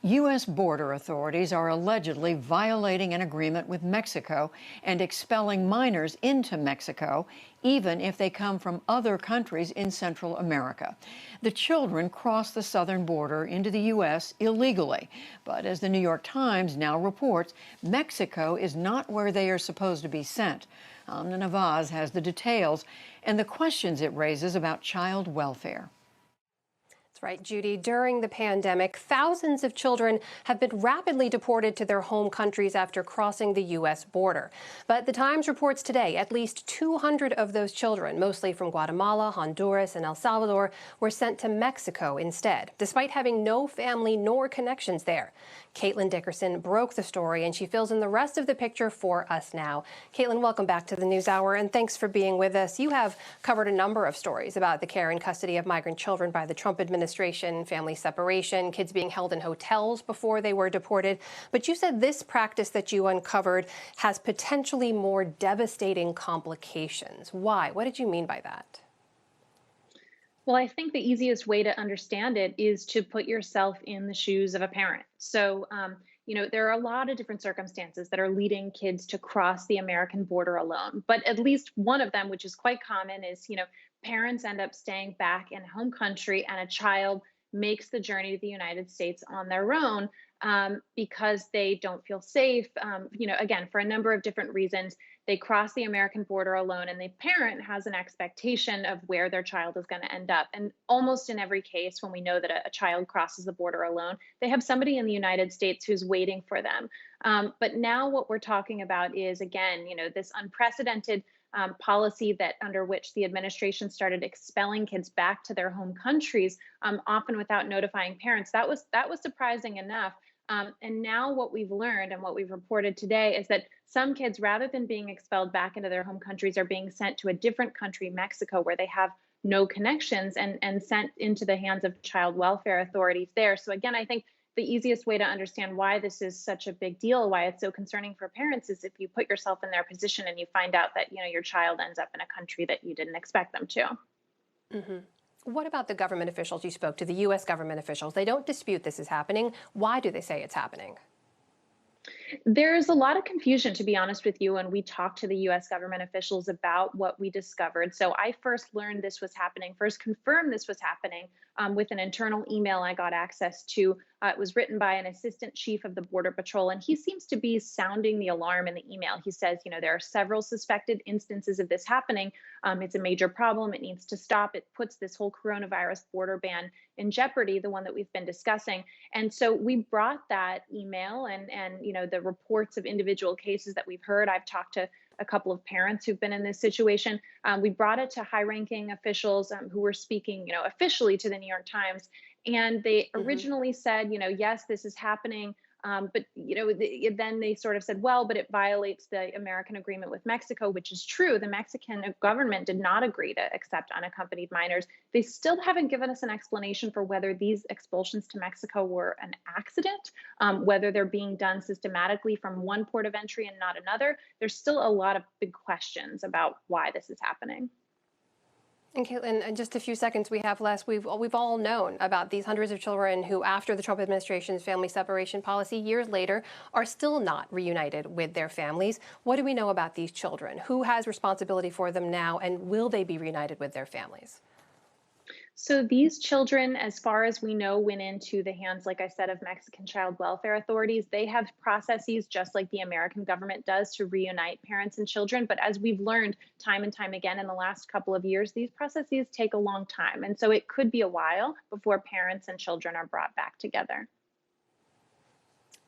U.S. border authorities are allegedly violating an agreement with Mexico and expelling minors into Mexico, even if they come from other countries in Central America. The children cross the southern border into the U.S. illegally. But as the New York Times now reports, Mexico is not where they are supposed to be sent. Amna Nawaz has the details and the questions it raises about child welfare. That's right, Judy. During the pandemic, thousands of children have been rapidly deported to their home countries after crossing the U.S. border. But the Times reports today at least 200 of those children, mostly from Guatemala, Honduras, and El Salvador, were sent to Mexico instead, despite having no family nor connections there. Caitlin Dickerson broke the story, and she fills in the rest of the picture for us now. Caitlin, welcome back to the NewsHour, and thanks for being with us. You have covered a number of stories about the care and custody of migrant children by the Trump administration, family separation, kids being held in hotels before they were deported. But you said this practice that you uncovered has potentially more devastating complications. Why? What did you mean by that? Well, I think the easiest way to understand it is to put yourself in the shoes of a parent. There are a lot of different circumstances that are leading kids to cross the American border alone. But at least one of them, which is quite common, is, parents end up staying back in home country and a child makes the journey to the United States on their own because they don't feel safe. Again, for a number of different reasons, they cross the American border alone, and the parent has an expectation of where their child is going to end up. And almost in every case, when we know that a child crosses the border alone, they have somebody in the United States who's waiting for them. But now what we're talking about is, again, this unprecedented policy that under which the administration started expelling kids back to their home countries, often without notifying parents. That was surprising enough. And now what we've learned and what we've reported today is that some kids, rather than being expelled back into their home countries, are being sent to a different country, Mexico, where they have no connections, and sent into the hands of child welfare authorities there. So again, I think the easiest way to understand why this is such a big deal, why it's so concerning for parents, is if you put yourself in their position and you find out that, your child ends up in a country that you didn't expect them to. Mm-hmm. What about the government officials you spoke to, the U.S. government officials? They don't dispute this is happening. Why do they say it's happening? There's a lot of confusion, to be honest with you, when we talked to the U.S. government officials about what we discovered. So I first learned this was happening, first confirmed this was happening with an internal email I got access to. It was written by an assistant chief of the Border Patrol, and he seems to be sounding the alarm in the email. He says, there are several suspected instances of this happening. It's a major problem. It needs to stop. It puts this whole coronavirus border ban in jeopardy, the one that we've been discussing. And so we brought that email and the reports of individual cases that we've heard. I've talked to a couple of parents who've been in this situation. We brought it to high-ranking officials who were speaking, officially to the New York Times. And they originally said, yes, this is happening. But then they sort of said, well, but it violates the American agreement with Mexico, which is true. The Mexican government did not agree to accept unaccompanied minors. They still haven't given us an explanation for whether these expulsions to Mexico were an accident, whether they're being done systematically from one port of entry and not another. There's still a lot of big questions about why this is happening. And Caitlin, in just a few seconds we have left, we've all known about these hundreds of children who, after the Trump administration's family separation policy years later, are still not reunited with their families. What do we know about these children? Who has responsibility for them now, and will they be reunited with their families? So these children, as far as we know, went into the hands, like I said, of Mexican child welfare authorities. They have processes just like the American government does to reunite parents and children. But as we've learned time and time again in the last couple of years, these processes take a long time. And so it could be a while before parents and children are brought back together.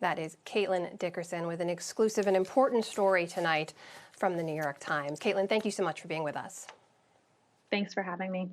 That is Caitlin Dickerson with an exclusive and important story tonight from the New York Times. Caitlin, thank you so much for being with us. Thanks for having me.